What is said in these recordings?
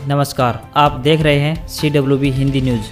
नमस्कार, आप देख रहे हैं CWB हिंदी न्यूज।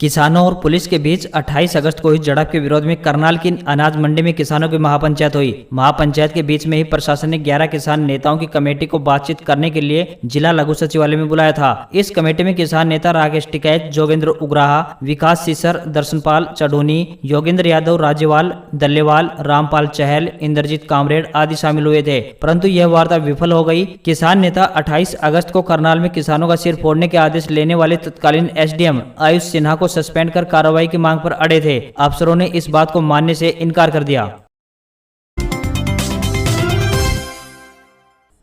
किसानों और पुलिस के बीच 28 अगस्त को हुई झड़प के विरोध में करनाल की अनाज मंडी में किसानों की महापंचायत हुई। महापंचायत के बीच में ही प्रशासन ने 11 किसान नेताओं की कमेटी को बातचीत करने के लिए जिला लघु सचिवालय में बुलाया था। इस कमेटी में किसान नेता राकेश टिकैत, जोगेंद्र उग्राहा, विकास सीसर, दर्शनपाल चढ़ोनी, योगेंद्र यादव, राज्यवाल दल्लेवाल, रामपाल चहल, इंद्रजीत कामरेड आदि शामिल हुए थे, परंतु यह वार्ता विफल हो गई। किसान नेता 28 अगस्त को करनाल में किसानों का सिर फोड़ने के आदेश लेने वाले तत्कालीन SDM आयुष सिन्हा को सस्पेंड कर कार्रवाई की मांग पर अड़े थे। अफसरों ने इस बात को मानने से इनकार कर दिया।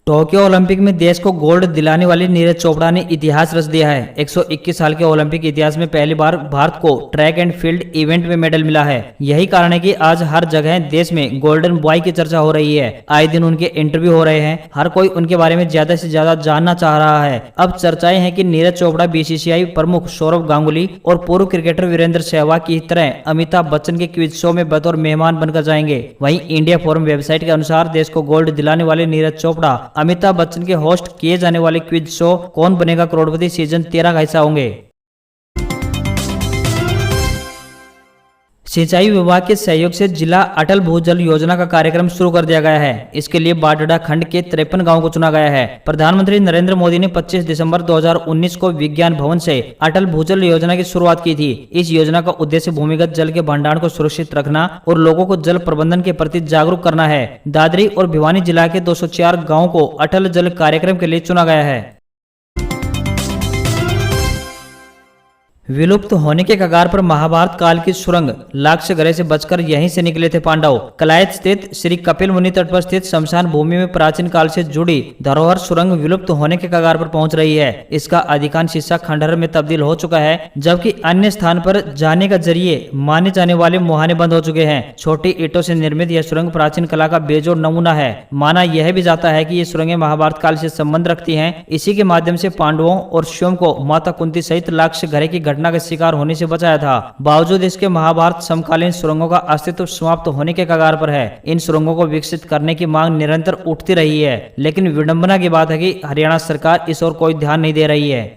टोक्यो ओलंपिक में देश को गोल्ड दिलाने वाली नीरज चोपड़ा ने इतिहास रच दिया है। 121 साल के ओलंपिक इतिहास में पहली बार भारत को ट्रैक एंड फील्ड इवेंट में मेडल मिला है। यही कारण है कि आज हर जगह देश में गोल्डन बॉय की चर्चा हो रही है। आए दिन उनके इंटरव्यू हो रहे हैं, हर कोई उनके बारे में ज्यादा से ज्यादा जानना चाह रहा है। अब चर्चाएं हैं कि नीरज चोपड़ा BCCI प्रमुख सौरव गांगुली और पूर्व क्रिकेटर वीरेंद्र सहवाग की तरह अमिताभ बच्चन के क्विज शो में बतौर मेहमान बनकर जाएंगे। वहीं इंडिया फोरम वेबसाइट के अनुसार देश को गोल्ड दिलाने वाले नीरज चोपड़ा अमिताभ बच्चन के होस्ट किए जाने वाले क्विज शो कौन बनेगा करोड़पति सीजन 13 का हिस्सा होंगे। सिंचाई विभाग के सहयोग से जिला अटल भूजल योजना का कार्यक्रम शुरू कर दिया गया है। इसके लिए बाडडा खंड के 53 गांवों को चुना गया है। प्रधानमंत्री नरेंद्र मोदी ने 25 दिसंबर 2019 को विज्ञान भवन से अटल भूजल योजना की शुरुआत की थी। इस योजना का उद्देश्य भूमिगत जल के भंडारण को सुरक्षित रखना और लोगों को जल प्रबंधन के प्रति जागरूक करना है। दादरी और भिवानी जिला के 204 गाँवों को अटल जल कार्यक्रम के लिए चुना गया है। विलुप्त होने के कगार पर महाभारत काल की सुरंग लाक्षागृह से बचकर यहीं से निकले थे पांडव। कलायत स्थित श्री कपिल मुनि तट पर स्थित शमशान भूमि में प्राचीन काल से जुड़ी धरोहर सुरंग विलुप्त होने के कगार पर पहुंच रही है। इसका अधिकांश हिस्सा खंडहर में तब्दील हो चुका है, जबकि अन्य स्थान पर जाने का जरिए माने जाने वाले मुहाने बंद हो चुके हैं। छोटी ईंटों से निर्मित यह सुरंग प्राचीन कला का बेजोड़ नमूना है। माना यह भी जाता है कि ये सुरंगें महाभारत काल से संबंध रखती हैं। इसी के माध्यम से पांडवों और स्वयं को माता कुंती सहित लाक्षागृह की घटना के शिकार होने से बचाया था। बावजूद इसके महाभारत समकालीन सुरंगों का अस्तित्व समाप्त होने के कगार पर है। इन सुरंगों को विकसित करने की मांग निरंतर उठती रही है, लेकिन विडंबना की बात है कि हरियाणा सरकार इस ओर कोई ध्यान नहीं दे रही है।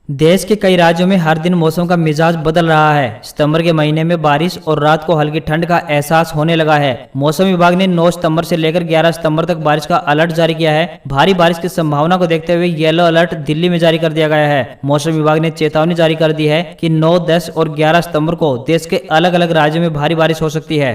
देश के कई राज्यों में हर दिन मौसम का मिजाज बदल रहा है। सितंबर के महीने में बारिश और रात को हल्की ठंड का एहसास होने लगा है। मौसम विभाग ने 9 सितंबर से लेकर 11 सितंबर तक बारिश का अलर्ट जारी किया है। भारी बारिश की संभावना को देखते हुए येलो अलर्ट दिल्ली में जारी कर दिया गया है। मौसम विभाग ने चेतावनी जारी कर दी है कि 9, 10 और 11 सितंबर को देश के अलग अलग राज्यों में भारी बारिश हो सकती है।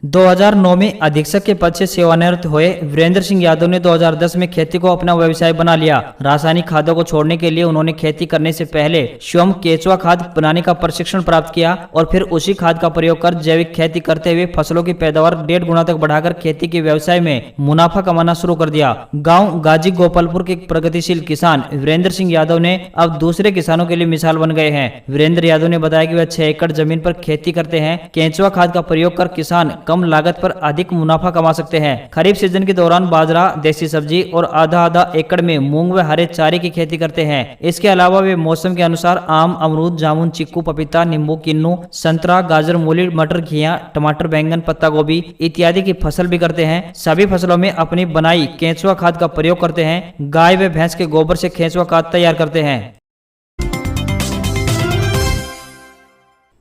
2009 में अधीक्षक के पद से सेवानिवृत्त हुए वीरेंद्र सिंह यादव ने 2010 में खेती को अपना व्यवसाय बना लिया। रासायनिक खादों को छोड़ने के लिए उन्होंने खेती करने से पहले स्वयं केचुआ खाद बनाने का प्रशिक्षण प्राप्त किया और फिर उसी खाद का प्रयोग कर जैविक खेती करते हुए फसलों की पैदावार 1.5 गुना तक बढ़ाकर खेती के व्यवसाय में मुनाफा कमाना शुरू कर दिया। गाँव गाजी गोपालपुर के प्रगतिशील किसान वीरेंद्र सिंह यादव ने अब दूसरे किसानों के लिए मिसाल बन गए हैं। वीरेंद्र यादव ने बताया कि वह 6 एकड़ जमीन पर खेती करते हैं। केचुआ खाद का प्रयोग कर किसान कम लागत पर अधिक मुनाफा कमा सकते हैं। खरीफ सीजन के दौरान बाजरा, देसी सब्जी और आधा एकड़ में मूंग व हरे चारे की खेती करते हैं। इसके अलावा वे मौसम के अनुसार आम, अमरूद, जामुन, चीकू, पपीता, नींबू, किन्नू, संतरा, गाजर, मूली, मटर, घिया, टमाटर, बैंगन, पत्ता गोभी इत्यादि की फसल भी करते हैं। सभी फसलों में अपनी बनाई केंचुआ खाद का प्रयोग करते हैं। गाय व भैंस के गोबर से केंचुआ खाद तैयार करते हैं।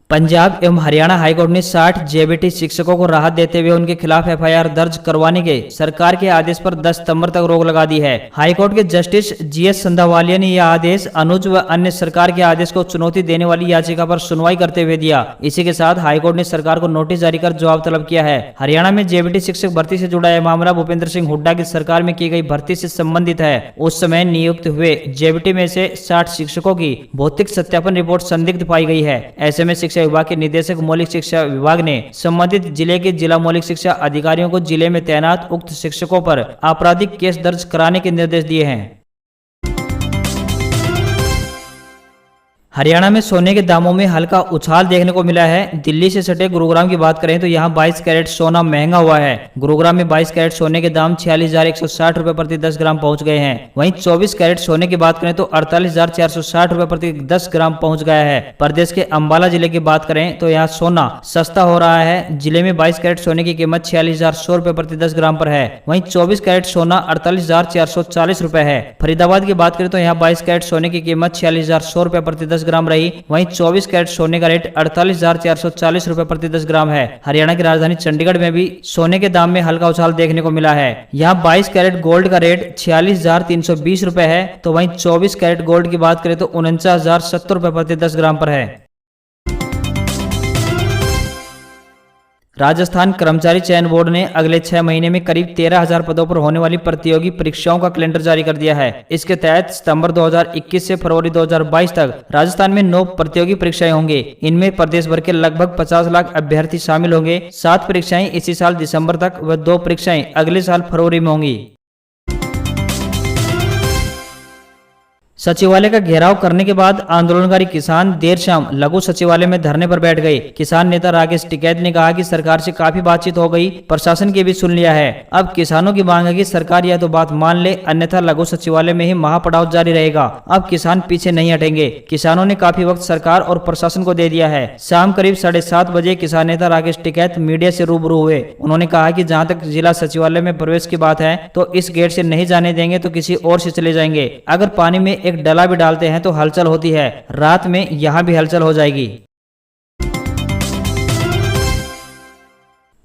पंजाब एवं हरियाणा हाईकोर्ट ने 60 JBT शिक्षकों को राहत देते हुए उनके खिलाफ FIR दर्ज करवाने के सरकार के आदेश पर 10 सितंबर तक रोक लगा दी है। हाईकोर्ट के जस्टिस GS संधावालिया ने यह आदेश अनुज व अन्य सरकार के आदेश को चुनौती देने वाली याचिका पर सुनवाई करते हुए दिया। इसी के साथ हाईकोर्ट ने सरकार को नोटिस जारी कर जवाब तलब किया है। हरियाणा में JBT शिक्षक भर्ती से जुड़ा यह मामला भूपेंद्र सिंह हुड्डा की सरकार में की गई भर्ती से संबंधित है। उस समय नियुक्त हुए JBT में से 60 शिक्षकों की भौतिक सत्यापन रिपोर्ट संदिग्ध पाई गई है। ऐसे में शिक्षा विभाग के निदेशक मौलिक शिक्षा विभाग ने संबंधित जिले के जिला मौलिक शिक्षा अधिकारियों को जिले में तैनात उक्त शिक्षकों पर आपराधिक केस दर्ज कराने के निर्देश दिए हैं। हरियाणा में सोने के दामों में हल्का उछाल देखने को मिला है। दिल्ली से सटे गुरुग्राम की बात करें तो यहाँ 22 कैरेट सोना महंगा हुआ है। गुरुग्राम में 22 कैरेट सोने के दाम 46,160 रुपए प्रति 10 ग्राम पहुंच गए हैं। वहीं 24 कैरेट सोने की बात करें तो 48,460 रुपए प्रति 10 ग्राम पहुंच गया है। प्रदेश के अंबाला जिले की बात करें तो यहाँ सोना सस्ता हो रहा है। जिले में 22 कैरेट सोने की कीमत 46,100 रुपए प्रति 10 ग्राम पर है। वहीं 24 कैरेट सोना 48,440 रुपए है। फरीदाबाद की बात करें तो यहाँ 22 कैरेट सोने की कीमत 46,100 रुपए प्रति 10 ग्राम रही। वहीं 24 कैरेट सोने का रेट 48,440 रुपए प्रति 10 ग्राम है। हरियाणा की राजधानी चंडीगढ़ में भी सोने के दाम में हल्का उछाल देखने को मिला है। यहाँ 22 कैरेट गोल्ड का रेट 46,320 रुपए है, तो वहीं 24 कैरेट गोल्ड की बात करें तो 49,070 रुपए प्रति 10 ग्राम पर है। राजस्थान कर्मचारी चयन बोर्ड ने अगले 6 महीने में करीब 13,000 पदों पर होने वाली प्रतियोगी परीक्षाओं का कैलेंडर जारी कर दिया है। इसके तहत सितंबर 2021 से फरवरी 2022 तक राजस्थान में 9 प्रतियोगी परीक्षाएं होंगी। इनमें प्रदेश भर के लगभग 50 लाख अभ्यर्थी शामिल होंगे। 7 परीक्षाएं इसी साल दिसंबर तक व 2 परीक्षाएं अगले साल फरवरी में होंगी। सचिवालय का घेराव करने के बाद आंदोलनकारी किसान देर शाम लघु सचिवालय में धरने पर बैठ गए। किसान नेता राकेश टिकैत ने कहा कि सरकार से काफी बातचीत हो गई, प्रशासन की भी सुन लिया है। अब किसानों की मांग है कि सरकार या तो बात मान ले, अन्यथा लघु सचिवालय में ही महापड़ाव जारी रहेगा। अब किसान पीछे नहीं हटेंगे। किसानों ने काफी वक्त सरकार और प्रशासन को दे दिया है। शाम करीब 7:30 बजे किसान नेता राकेश टिकैत मीडिया से रूबरू हुए। उन्होंने कहा कि जहां तक जिला सचिवालय में प्रवेश की बात है तो इस गेट से नहीं जाने देंगे तो किसी और से चले जाएंगे। अगर पानी में एक डला भी डालते हैं तो हलचल होती है। रात में यहां भी हलचल हो जाएगी।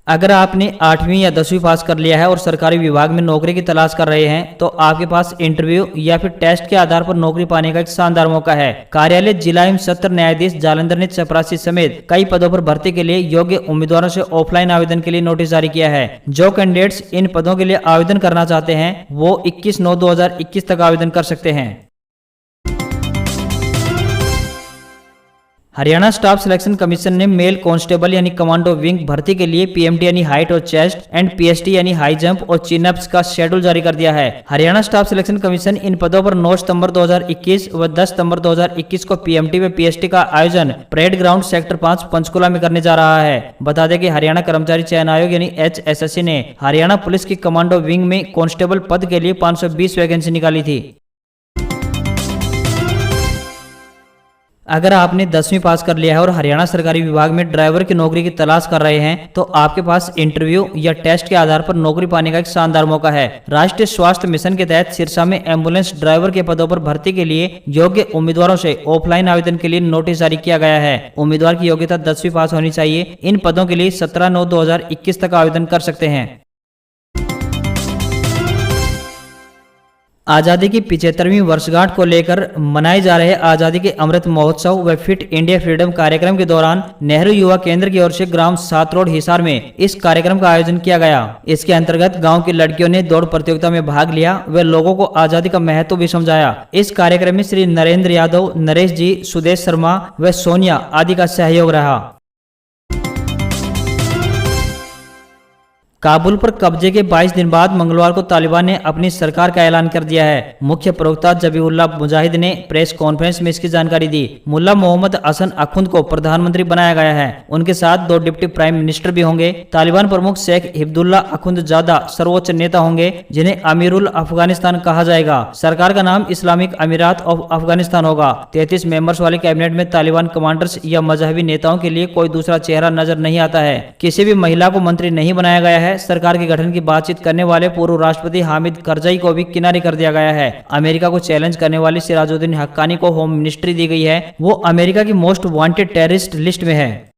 अगर आपने 8वीं या 10वीं पास कर लिया है और सरकारी विभाग में नौकरी की तलाश कर रहे हैं तो आपके पास इंटरव्यू या फिर टेस्ट के आधार पर नौकरी पाने का एक शानदार मौका है। कार्यालय जिला एवं सत्र न्यायाधीश जालंधर ने चपरासी समेत कई पदों पर भर्ती के लिए योग्य उम्मीदवारों से ऑफलाइन आवेदन के लिए नोटिस जारी किया है। जो कैंडिडेट्स इन पदों के लिए आवेदन करना चाहते हैं वो 21/9/2021 तक आवेदन कर सकते हैं। हरियाणा स्टाफ सिलेक्शन कमीशन ने मेल कांस्टेबल यानी कमांडो विंग भर्ती के लिए पीएमटी यानी हाइट और चेस्ट एंड पीएसटी यानी हाई जंप और चिन अप्स का शेड्यूल जारी कर दिया है। हरियाणा स्टाफ सिलेक्शन कमीशन इन पदों पर 9 सितंबर 2021 व 10 सितंबर 2021 को पीएमटी व पीएसटी का आयोजन परेड ग्राउंड सेक्टर 5 पंचकुला में करने जा रहा है। बता दें कि हरियाणा कर्मचारी चयन आयोग यानी HSSC ने हरियाणा पुलिस की कमांडो विंग में कांस्टेबल पद के लिए 520 वैकेंसी निकाली थी। अगर आपने 10वीं पास कर लिया है और हरियाणा सरकारी विभाग में ड्राइवर की नौकरी की तलाश कर रहे हैं तो आपके पास इंटरव्यू या टेस्ट के आधार पर नौकरी पाने का एक शानदार मौका है। राष्ट्रीय स्वास्थ्य मिशन के तहत सिरसा में एम्बुलेंस ड्राइवर के पदों पर भर्ती के लिए योग्य उम्मीदवारों से ऑफलाइन आवेदन के लिए नोटिस जारी किया गया है। उम्मीदवार की योग्यता 10वीं पास होनी चाहिए। इन पदों के लिए 17/9/2021 तक आवेदन कर सकते हैं। आजादी की 75वीं वर्षगांठ को लेकर मनाए जा रहे आजादी के अमृत महोत्सव व फिट इंडिया फ्रीडम कार्यक्रम के दौरान नेहरू युवा केंद्र की ओर से ग्राम सातरोड हिसार में इस कार्यक्रम का आयोजन किया गया। इसके अंतर्गत गांव की लड़कियों ने दौड़ प्रतियोगिता में भाग लिया व लोगों को आजादी का महत्व भी समझाया। इस कार्यक्रम में श्री नरेंद्र यादव, नरेश जी, सुदेश शर्मा व सोनिया आदि का सहयोग रहा। काबुल पर कब्जे के 22 दिन बाद मंगलवार को तालिबान ने अपनी सरकार का ऐलान कर दिया है। मुख्य प्रवक्ता जबीउल्लाह मुजाहिद ने प्रेस कॉन्फ्रेंस में इसकी जानकारी दी। मुल्ला मोहम्मद हसन अखुंद को प्रधानमंत्री बनाया गया है। उनके साथ 2 डिप्टी प्राइम मिनिस्टर भी होंगे। तालिबान प्रमुख शेख हिब्दुल्ला अखुंदजादा सर्वोच्च नेता होंगे जिन्हें अमीरुल अफगानिस्तान कहा जाएगा। सरकार का नाम इस्लामिक अमीरात ऑफ अफगानिस्तान होगा। 33 मेंबर्स वाले कैबिनेट में तालिबान कमांडर्स या मजहबी नेताओं के लिए कोई दूसरा चेहरा नजर नहीं आता है। किसी भी महिला को मंत्री नहीं बनाया गया है। सरकार के गठन की बातचीत करने वाले पूर्व राष्ट्रपति हामिद करजई को भी किनारे कर दिया गया है। अमेरिका को चैलेंज करने वाले सिराजुद्दीन हक्कानी को होम मिनिस्ट्री दी गई है। वो अमेरिका की मोस्ट वांटेड टेररिस्ट लिस्ट में है।